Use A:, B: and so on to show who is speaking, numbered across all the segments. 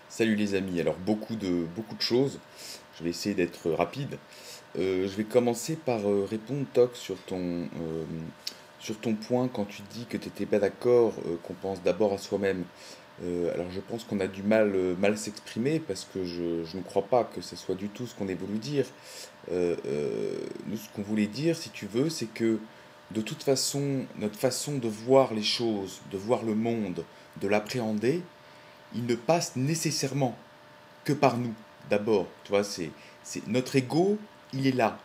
A: Salut les amis, alors beaucoup de choses, je vais essayer d'être rapide. Je vais commencer par répondre Toc sur ton point quand tu dis que tu n'étais pas d'accord, qu'on pense d'abord à soi-même. Alors je pense qu'on a du mal s'exprimer parce que je ne crois pas que ce soit du tout ce qu'on ait voulu dire. Nous ce qu'on voulait dire, si tu veux, c'est que de toute façon, notre façon de voir les choses, de voir le monde, de l'appréhender, il ne passe nécessairement que par nous, d'abord. Tu vois, c'est notre ego, il est là.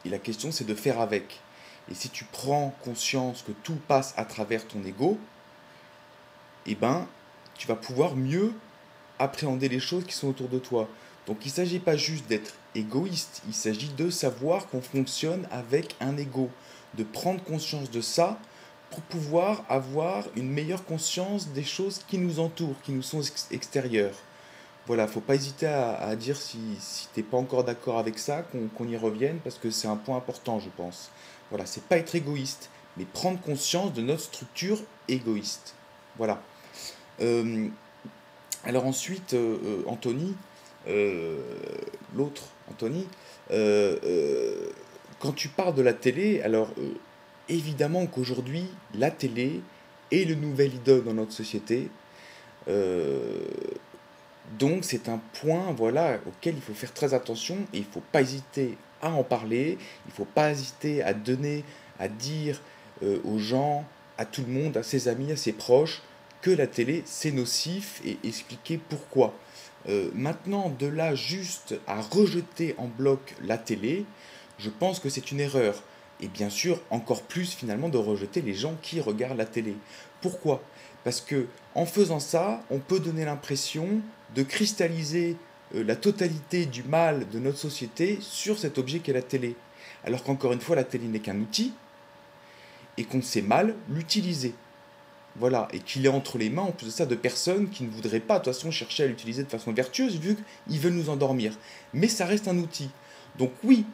A: Et la question, c'est de faire avec. Et si tu prends conscience que tout passe à travers ton ego, eh ben, tu vas pouvoir mieux appréhender les choses qui sont autour de toi. Donc il ne s'agit pas juste d'être égoïste, il s'agit de savoir qu'on fonctionne avec un ego, de prendre conscience de ça pour pouvoir avoir une meilleure conscience des choses qui nous entourent, qui nous sont extérieures. Voilà, faut pas hésiter à dire si t'es pas encore d'accord avec ça, qu'on y revienne, parce que c'est un point important, je pense. Voilà, c'est pas être égoïste, mais prendre conscience de notre structure égoïste. Voilà. Euh, alors ensuite, Anthony, euh, l'autre Anthony, euh, euh, quand tu parles de la télé, alors évidemment qu'aujourd'hui, la télé est le nouvel idole dans notre société. Euh, Donc c'est un point voilà, auquel il faut faire très attention et il ne faut pas hésiter à en parler, il ne faut pas hésiter à donner, à dire aux gens, à tout le monde, à ses amis, à ses proches, que la télé c'est nocif et expliquer pourquoi. Maintenant, de là juste à rejeter en bloc la télé, je pense que c'est une erreur. Et bien sûr, encore plus finalement de rejeter les gens qui regardent la télé. Pourquoi? Parce que en faisant ça, on peut donner l'impression de cristalliser la totalité du mal de notre société sur cet objet qu'est la télé. Alors qu'encore une fois, la télé n'est qu'un outil et qu'on sait mal l'utiliser. Voilà, et qu'il est entre les mains, en plus de ça, de personnes qui ne voudraient pas, de toute façon, chercher à l'utiliser de façon vertueuse, vu qu'ils veulent nous endormir. Mais ça reste un outil. Donc oui,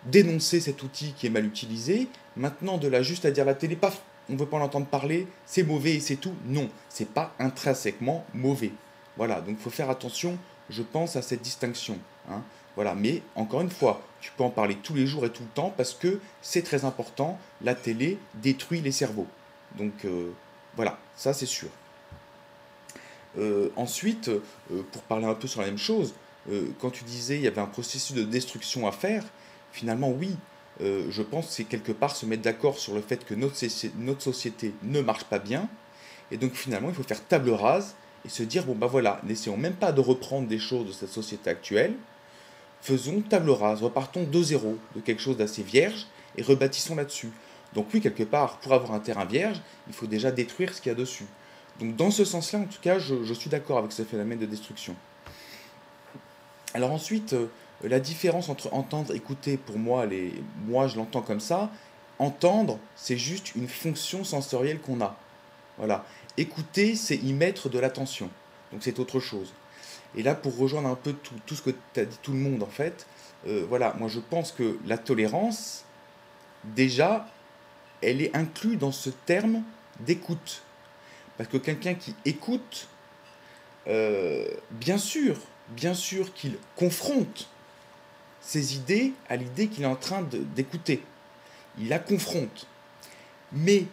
A: dénoncer cet outil qui est mal utilisé, maintenant de là juste à dire la télé, paf, on ne veut pas l'entendre parler, c'est mauvais et c'est tout. Non, c'est pas intrinsèquement mauvais. Voilà, donc il faut faire attention, je pense, à cette distinction. Hein. Voilà, mais encore une fois, tu peux en parler tous les jours et tout le temps parce que c'est très important, la télé détruit les cerveaux. Donc voilà, ça c'est sûr. Ensuite, pour parler un peu sur la même chose, quand tu disais il y avait un processus de destruction à faire, finalement oui, je pense que c'est quelque part se mettre d'accord sur le fait que notre société ne marche pas bien, et donc finalement il faut faire table rase et se dire bon bah voilà, n'essayons même pas de reprendre des choses de cette société actuelle, faisons table rase, repartons de zéro, de quelque chose d'assez vierge, et rebâtissons là-dessus. Donc oui, quelque part, pour avoir un terrain vierge, il faut déjà détruire ce qu'il y a dessus. Donc dans ce sens-là, en tout cas, je suis d'accord avec ce phénomène de destruction. Alors ensuite, la différence entre entendre, écouter, pour moi, moi je l'entends comme ça, entendre, c'est juste une fonction sensorielle qu'on a. Voilà. Écouter, c'est y mettre de l'attention. Donc c'est autre chose. Et là, pour rejoindre un peu tout ce que tu as dit tout le monde, en fait, voilà, moi je pense que la tolérance, déjà, elle est inclue dans ce terme d'écoute. Parce que quelqu'un qui écoute, bien sûr qu'il confronte ses idées à l'idée qu'il est en train d'écouter. Il la confronte. Mais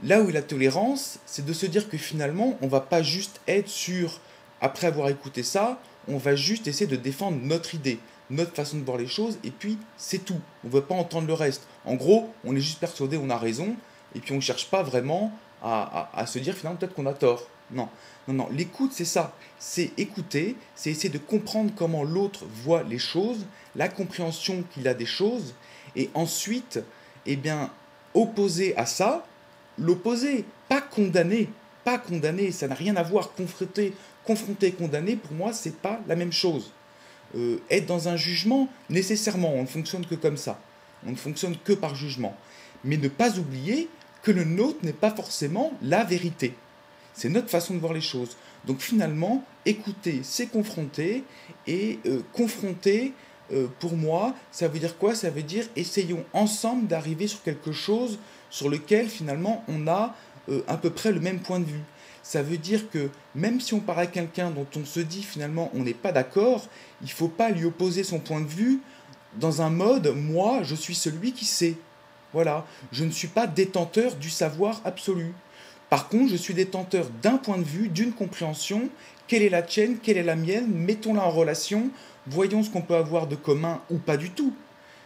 A: là où est la tolérance, c'est de se dire que finalement, on va pas juste être sur, après avoir écouté ça, on va juste essayer de défendre notre idée, notre façon de voir les choses, et puis c'est tout. On ne veut pas entendre le reste. En gros, on est juste persuadé, on a raison, et puis on ne cherche pas vraiment à se dire finalement peut-être qu'on a tort. Non, non, non. L'écoute, c'est ça. C'est écouter, c'est essayer de comprendre comment l'autre voit les choses, la compréhension qu'il a des choses, et ensuite, eh bien, opposer à ça, l'opposé, pas condamner, ça n'a rien à voir, confronter et condamner, pour moi, c'est pas la même chose. Être dans un jugement, nécessairement, on ne fonctionne que comme ça, on ne fonctionne que par jugement, mais ne pas oublier que le nôtre n'est pas forcément la vérité, c'est notre façon de voir les choses. Donc finalement, écouter, c'est confronter, et confronter, pour moi, ça veut dire quoi? Ça veut dire essayons ensemble d'arriver sur quelque chose sur lequel finalement on a à peu près le même point de vue. Ça veut dire que même si on parle à quelqu'un dont on se dit finalement on n'est pas d'accord, il ne faut pas lui opposer son point de vue dans un mode moi je suis celui qui sait. Voilà, je ne suis pas détenteur du savoir absolu. Par contre, je suis détenteur d'un point de vue, d'une compréhension. Quelle est la tienne, quelle est la mienne, mettons-la en relation, voyons ce qu'on peut avoir de commun ou pas du tout.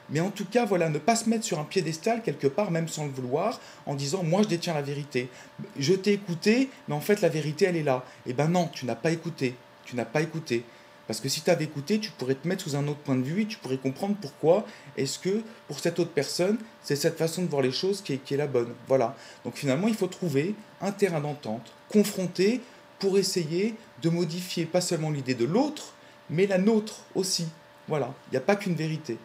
A: Mais en tout cas, voilà, ne pas se mettre sur un piédestal quelque part, même sans le vouloir, en disant moi je détiens la vérité. Je t'ai écouté, mais en fait la vérité elle est là. Eh ben non, tu n'as pas écouté. Tu n'as pas écouté. Parce que si tu avais écouté, tu pourrais te mettre sous un autre point de vue et tu pourrais comprendre pourquoi est-ce que pour cette autre personne, c'est cette façon de voir les choses qui est la bonne. Voilà. Donc finalement, il faut trouver un terrain d'entente, confronter pour essayer de modifier pas seulement l'idée de l'autre, mais la nôtre aussi. Voilà. Il n'y a pas qu'une vérité.